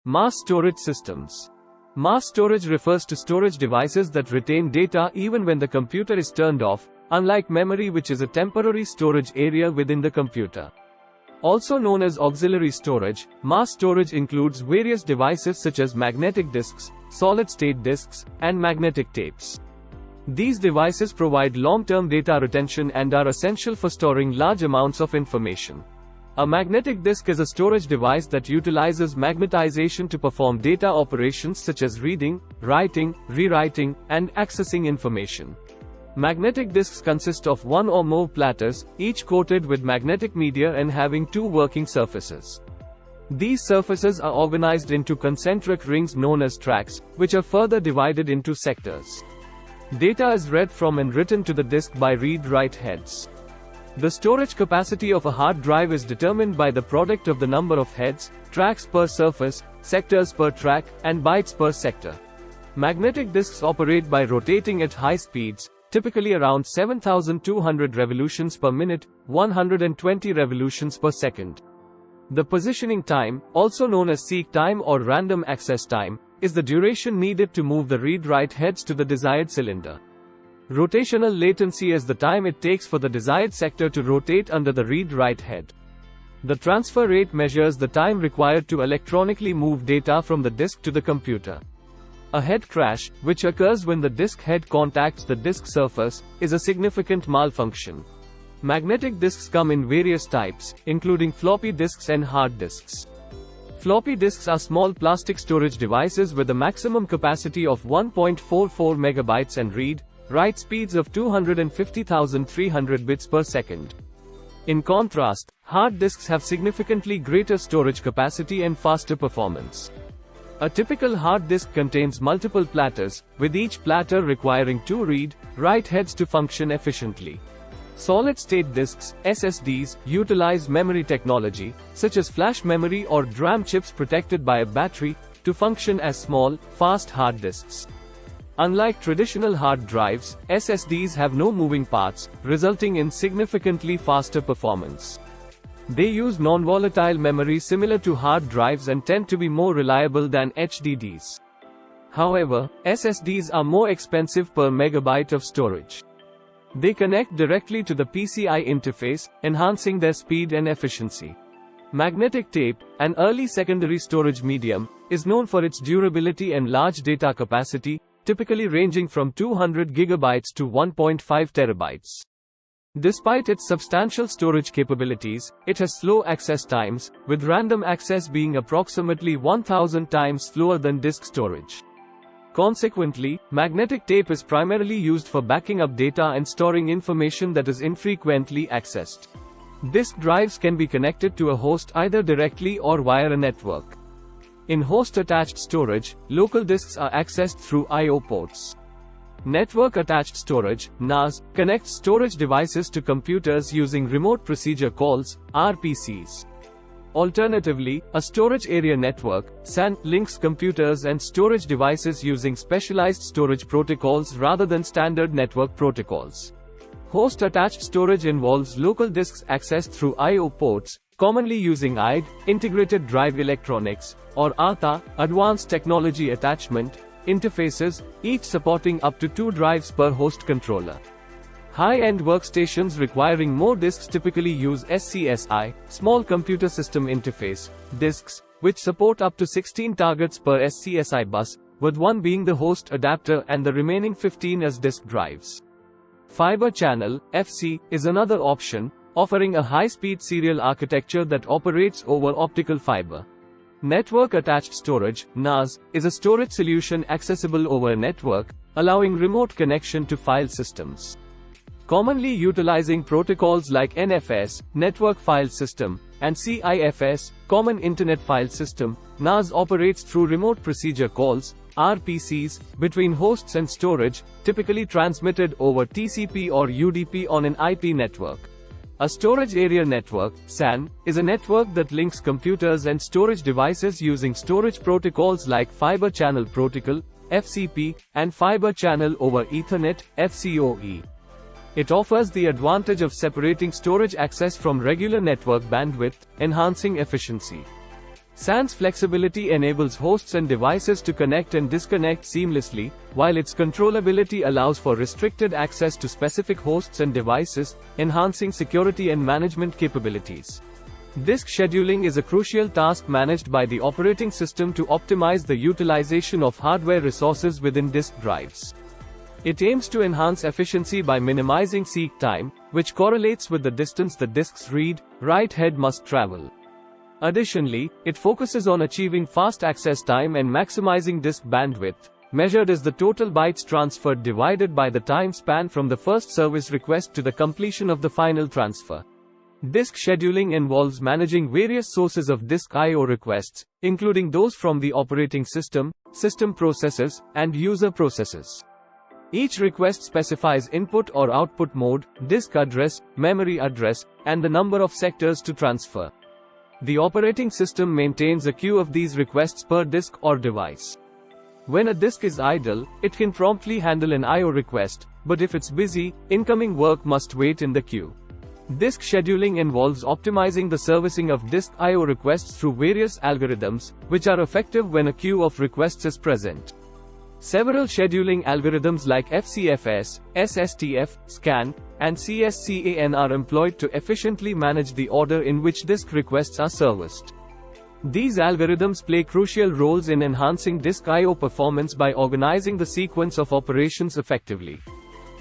Mass storage systems. Mass storage refers to storage devices that retain data even when the computer is turned off, unlike memory, which is a temporary storage area within the computer. Also known as auxiliary storage, mass storage includes various devices such as magnetic disks, solid-state disks, and magnetic tapes. These devices provide long-term data retention and are essential for storing large amounts of information. A magnetic disk is a storage device that utilizes magnetization to perform data operations such as reading, writing, rewriting, and accessing information. Magnetic disks consist of one or more platters, each coated with magnetic media and having two working surfaces. These surfaces are organized into concentric rings known as tracks, which are further divided into sectors. Data is read from and written to the disk by read-write heads. The storage capacity of a hard drive is determined by the product of the number of heads, tracks per surface, sectors per track, and bytes per sector. Magnetic disks operate by rotating at high speeds, typically around 7,200 revolutions per minute, 120 revolutions per second. The positioning time, also known as seek time or random access time, is the duration needed to move the read-write heads to the desired cylinder. Rotational latency is the time it takes for the desired sector to rotate under the read-write head. The transfer rate measures the time required to electronically move data from the disk to the computer. A head crash, which occurs when the disk head contacts the disk surface, is a significant malfunction. Magnetic disks come in various types, including floppy disks and hard disks. Floppy disks are small plastic storage devices with a maximum capacity of 1.44 megabytes and read-write speeds of 250,300 bits per second. In contrast, hard disks have significantly greater storage capacity and faster performance. A typical hard disk contains multiple platters, with each platter requiring two read-write heads to function efficiently. Solid-state disks, SSDs, utilize memory technology, such as flash memory or DRAM chips protected by a battery, to function as small, fast hard disks. Unlike traditional hard drives, SSDs have no moving parts, resulting in significantly faster performance. They use non-volatile memory similar to hard drives and tend to be more reliable than HDDs. However, SSDs are more expensive per megabyte of storage. They connect directly to the PCI interface, enhancing their speed and efficiency. Magnetic tape, an early secondary storage medium, is known for its durability and large data capacity, typically ranging from 200 gigabytes to 1.5 terabytes. Despite its substantial storage capabilities, it has slow access times, with random access being approximately 1,000 times slower than disk storage. Consequently, magnetic tape is primarily used for backing up data and storing information that is infrequently accessed. Disk drives can be connected to a host either directly or via a network. In host-attached storage, local disks are accessed through I/O ports. Network-attached storage, NAS, connects storage devices to computers using remote procedure calls, RPCs. Alternatively, a storage area network, SAN, links computers and storage devices using specialized storage protocols rather than standard network protocols. Host-attached storage involves local disks accessed through I/O ports, commonly using IDE, Integrated Drive Electronics, or ATA, Advanced Technology Attachment, interfaces, each supporting up to 2 drives per host controller. High-end workstations requiring more disks typically use SCSI, Small Computer System Interface, disks, which support up to 16 targets per SCSI bus, with one being the host adapter and the remaining 15 as disk drives. Fiber Channel, FC, is another option, offering a high-speed serial architecture that operates over optical fiber. Network-attached storage, NAS, is a storage solution accessible over a network, allowing remote connection to file systems. Commonly utilizing protocols like NFS, Network File System, and CIFS, Common Internet File System, NAS operates through remote procedure calls, RPCs, between hosts and storage, typically transmitted over TCP or UDP on an IP network. A storage area network, SAN, is a network that links computers and storage devices using storage protocols like Fiber Channel Protocol, FCP, and Fiber Channel over Ethernet, FCOE. It offers the advantage of separating storage access from regular network bandwidth, enhancing efficiency. SAN's flexibility enables hosts and devices to connect and disconnect seamlessly, while its controllability allows for restricted access to specific hosts and devices, enhancing security and management capabilities. Disk scheduling is a crucial task managed by the operating system to optimize the utilization of hardware resources within disk drives. It aims to enhance efficiency by minimizing seek time, which correlates with the distance the disk's read-write head must travel. Additionally, it focuses on achieving fast access time and maximizing disk bandwidth, measured as the total bytes transferred divided by the time span from the first service request to the completion of the final transfer. Disk scheduling involves managing various sources of disk I/O requests, including those from the operating system, system processes, and user processes. Each request specifies input or output mode, disk address, memory address, and the number of sectors to transfer. The operating system maintains a queue of these requests per disk or device. When a disk is idle, it can promptly handle an I/O request, but if it's busy, incoming work must wait in the queue. Disk scheduling involves optimizing the servicing of disk I/O requests through various algorithms, which are effective when a queue of requests is present. Several scheduling algorithms like FCFS, SSTF, SCAN, and CSCAN are employed to efficiently manage the order in which disk requests are serviced. These algorithms play crucial roles in enhancing disk I/O performance by organizing the sequence of operations effectively.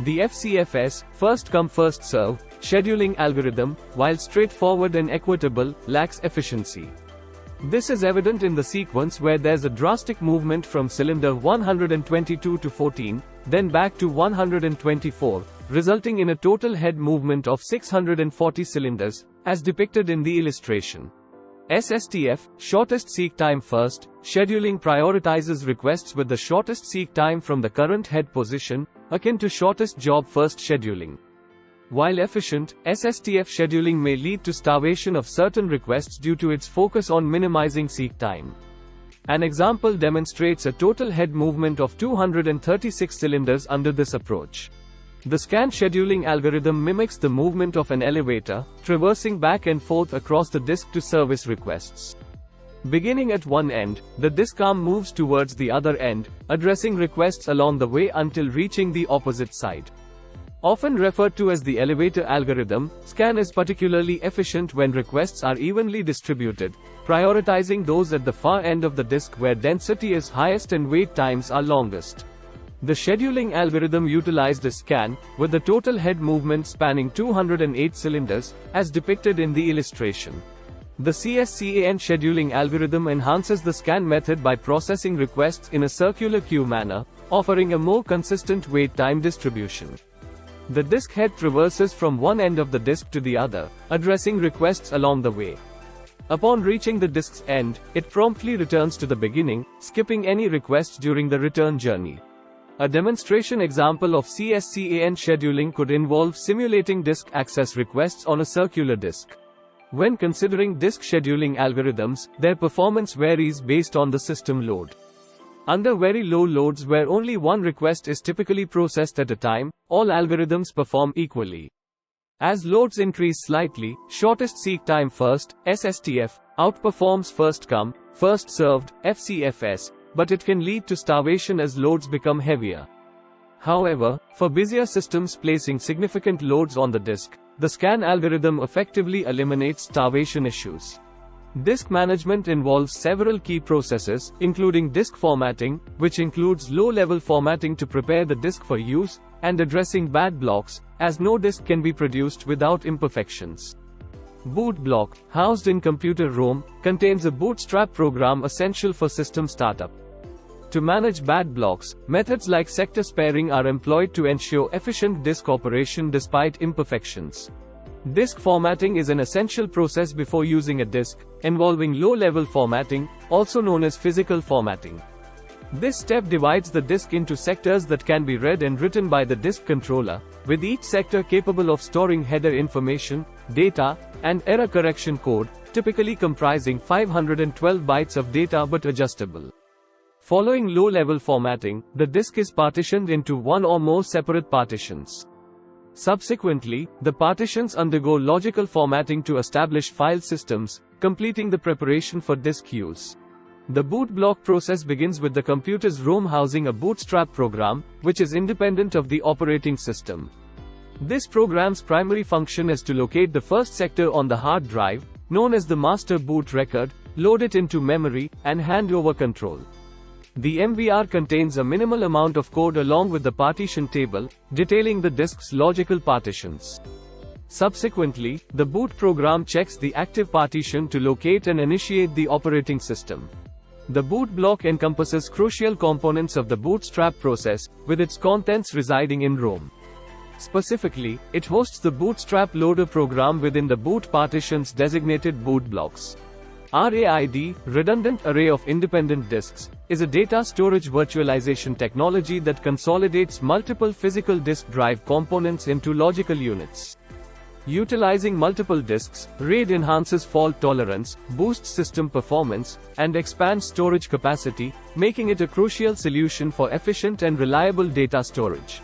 The FCFS, first come first serve, scheduling algorithm, while straightforward and equitable, lacks efficiency. This is evident in the sequence where there's a drastic movement from cylinder 122 to 14, then back to 124, resulting in a total head movement of 640 cylinders, as depicted in the illustration. SSTF, shortest seek time first, scheduling prioritizes requests with the shortest seek time from the current head position, akin to shortest job first scheduling. While efficient, SSTF scheduling may lead to starvation of certain requests due to its focus on minimizing seek time. An example demonstrates a total head movement of 236 cylinders under this approach. The SCAN scheduling algorithm mimics the movement of an elevator, traversing back and forth across the disk to service requests. Beginning at one end, the disk arm moves towards the other end, addressing requests along the way until reaching the opposite side. Often referred to as the elevator algorithm, SCAN is particularly efficient when requests are evenly distributed, prioritizing those at the far end of the disk where density is highest and wait times are longest. The scheduling algorithm utilized a SCAN, with the total head movement spanning 208 cylinders, as depicted in the illustration. The CSCAN scheduling algorithm enhances the SCAN method by processing requests in a circular queue manner, offering a more consistent wait time distribution. The disk head traverses from one end of the disk to the other, addressing requests along the way. Upon reaching the disk's end, it promptly returns to the beginning, skipping any requests during the return journey. A demonstration example of CSCAN scheduling could involve simulating disk access requests on a circular disk. When considering disk scheduling algorithms, their performance varies based on the system load. Under very low loads where only one request is typically processed at a time, all algorithms perform equally. As loads increase slightly, shortest seek time first, SSTF, outperforms first come, first served, FCFS, but it can lead to starvation as loads become heavier. However, for busier systems placing significant loads on the disk, the SCAN algorithm effectively eliminates starvation issues. Disk management involves several key processes, including disk formatting, which includes low-level formatting to prepare the disk for use, and addressing bad blocks, as no disk can be produced without imperfections. Boot block, housed in computer ROM, contains a bootstrap program essential for system startup. To manage bad blocks, methods like sector sparing are employed to ensure efficient disk operation despite imperfections. Disk formatting is an essential process before using a disk, involving low-level formatting, also known as physical formatting. This step divides the disk into sectors that can be read and written by the disk controller, with each sector capable of storing header information, data, and error correction code, typically comprising 512 bytes of data but adjustable. Following low-level formatting, the disk is partitioned into one or more separate partitions. Subsequently, the partitions undergo logical formatting to establish file systems, completing the preparation for disk use. The boot block process begins with the computer's ROM housing a bootstrap program, which is independent of the operating system. This program's primary function is to locate the first sector on the hard drive, known as the master boot record, load it into memory, and hand over control. The MBR contains a minimal amount of code along with the partition table, detailing the disk's logical partitions. Subsequently, the boot program checks the active partition to locate and initiate the operating system. The boot block encompasses crucial components of the bootstrap process, with its contents residing in ROM. Specifically, it hosts the bootstrap loader program within the boot partition's designated boot blocks. RAID, Redundant Array of Independent Disks, is a data storage virtualization technology that consolidates multiple physical disk drive components into logical units. Utilizing multiple disks, RAID enhances fault tolerance, boosts system performance, and expands storage capacity, making it a crucial solution for efficient and reliable data storage.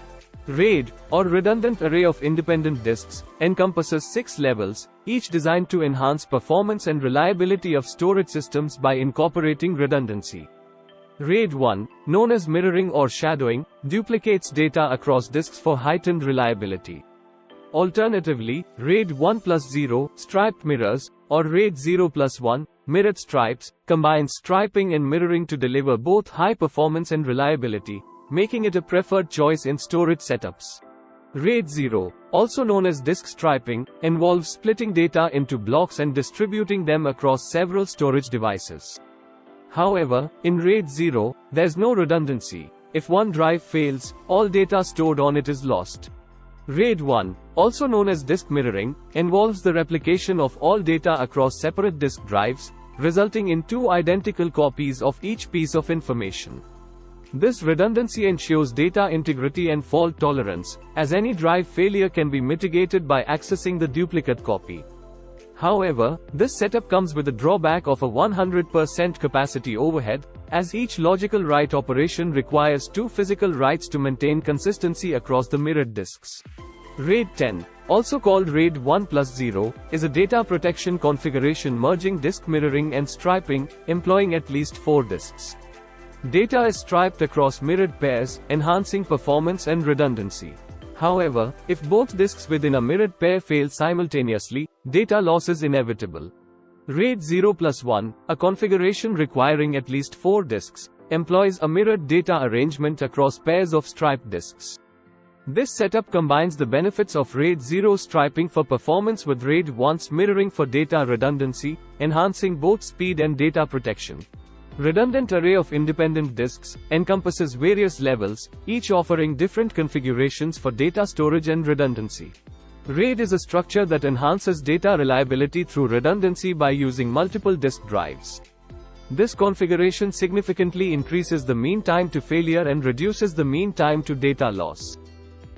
RAID, or Redundant Array of Independent Disks, encompasses 6 levels, each designed to enhance performance and reliability of storage systems by incorporating redundancy. RAID 1, known as mirroring or shadowing, duplicates data across disks for heightened reliability. Alternatively, RAID 1+0, striped mirrors, or RAID 0+1, mirrored stripes, combines striping and mirroring to deliver both high performance and reliability, making it a preferred choice in storage setups. RAID 0, also known as disk striping, involves splitting data into blocks and distributing them across several storage devices. However, in RAID 0, there's no redundancy. If one drive fails, all data stored on it is lost. RAID 1, also known as disk mirroring, involves the replication of all data across separate disk drives, resulting in 2 identical copies of each piece of information. This redundancy ensures data integrity and fault tolerance, as any drive failure can be mitigated by accessing the duplicate copy. However, this setup comes with a drawback of a 100% capacity overhead, as each logical write operation requires 2 physical writes to maintain consistency across the mirrored disks. RAID 10, also called RAID 1+0, is a data protection configuration merging disk mirroring and striping, employing at least 4 disks. Data is striped across mirrored pairs, enhancing performance and redundancy. However, if both disks within a mirrored pair fail simultaneously, data loss is inevitable. RAID 0+1, a configuration requiring at least 4 disks, employs a mirrored data arrangement across pairs of striped disks. This setup combines the benefits of RAID 0 striping for performance with RAID 1's mirroring for data redundancy, enhancing both speed and data protection. Redundant Array of Independent Disks encompasses various levels, each offering different configurations for data storage and redundancy. RAID is a structure that enhances data reliability through redundancy by using multiple disk drives. This configuration significantly increases the mean time to failure and reduces the mean time to data loss.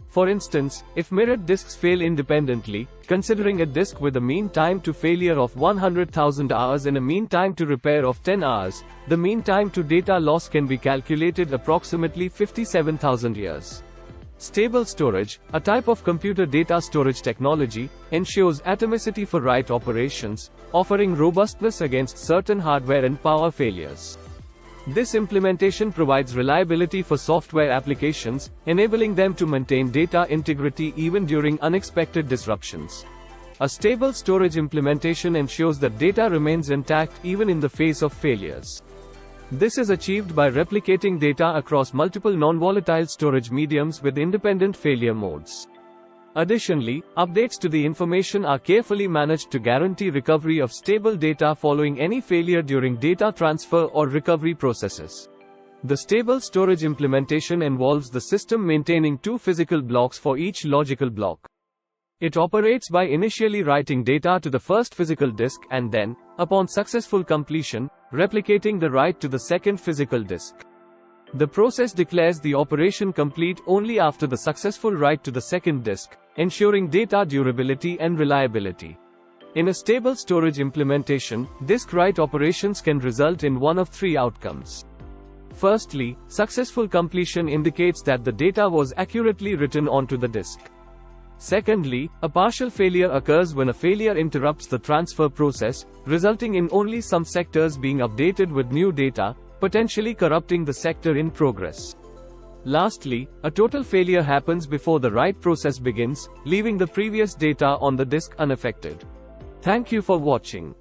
For instance, if mirrored disks fail independently, considering a disk with a mean time to failure of 100,000 hours and a mean time to repair of 10 hours, the mean time to data loss can be calculated approximately 57,000 years. Stable storage, a type of computer data storage technology, ensures atomicity for write operations, offering robustness against certain hardware and power failures. This implementation provides reliability for software applications, enabling them to maintain data integrity even during unexpected disruptions. A stable storage implementation ensures that data remains intact even in the face of failures. This is achieved by replicating data across multiple non-volatile storage mediums with independent failure modes. Additionally, updates to the information are carefully managed to guarantee recovery of stable data following any failure during data transfer or recovery processes. The stable storage implementation involves the system maintaining 2 physical blocks for each logical block. It operates by initially writing data to the first physical disk and then, upon successful completion, replicating the write to the second physical disk. The process declares the operation complete only after the successful write to the second disk, ensuring data durability and reliability. In a stable storage implementation, disk write operations can result in one of 3 outcomes. Firstly, successful completion indicates that the data was accurately written onto the disk. Secondly, a partial failure occurs when a failure interrupts the transfer process, resulting in only some sectors being updated with new data, potentially corrupting the sector in progress. Lastly, a total failure happens before the write process begins, leaving the previous data on the disk unaffected. Thank you for watching.